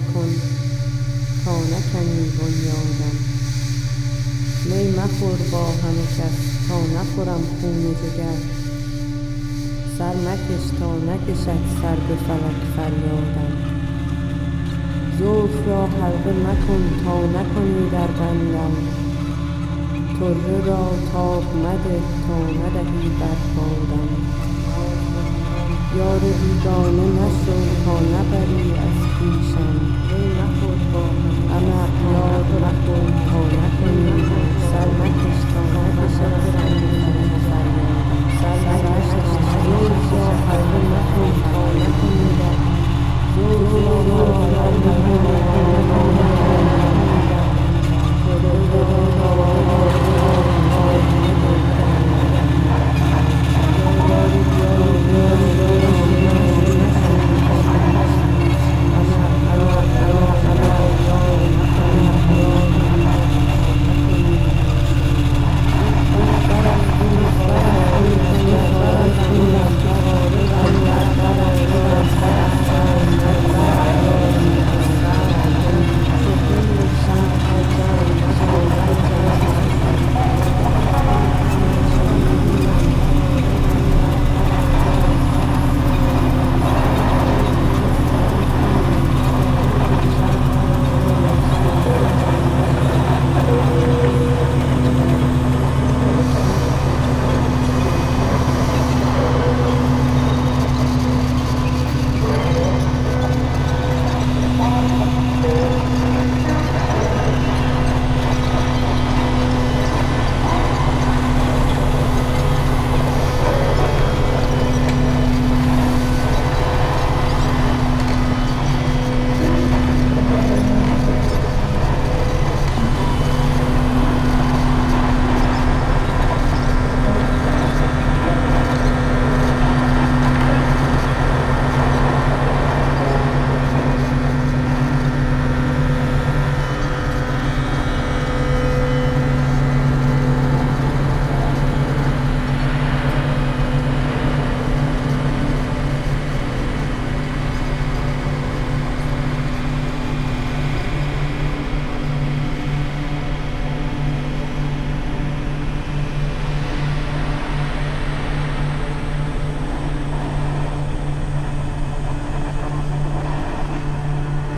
مکن تا نکنی بنیادم. می مخور با همه کس تا نخورم خون جگر. سر مکش تا نکشد سر به فلک فریادم. زلف را حلقه مکن تا نکنی در بندم. طره را تاب مده تا ندهی بر بادم. یار بیگانه نشو تا نبری از خویشم. غم اغیار مکن تا نکنی سر مکش تا نکشد سر به فلک فریادم. زلف را حلقه مکن تا نکنی در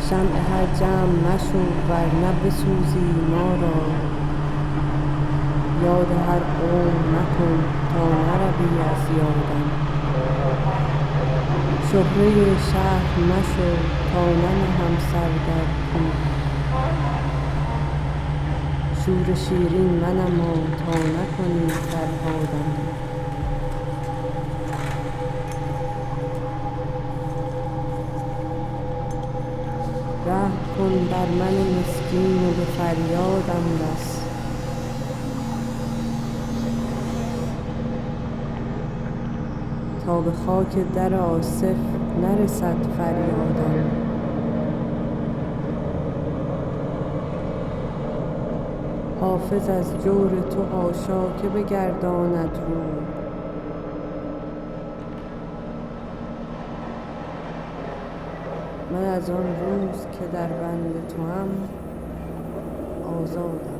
شمع هر جمع مشو ورنه بسوزی ما را. یاد هر قوم مکن تا نروی از یادم. شهره شهر مشو تا ننهم سر در کوه. شور شیرین منما تا نکنی فرهادم. رحم کن بر من مسکین و به فریادم رس. تا به خاک در آصف نرسد فریادم. حافظ از جور تو حاشا که بگرداند روی. من از آن روز که در بند توام آزادم.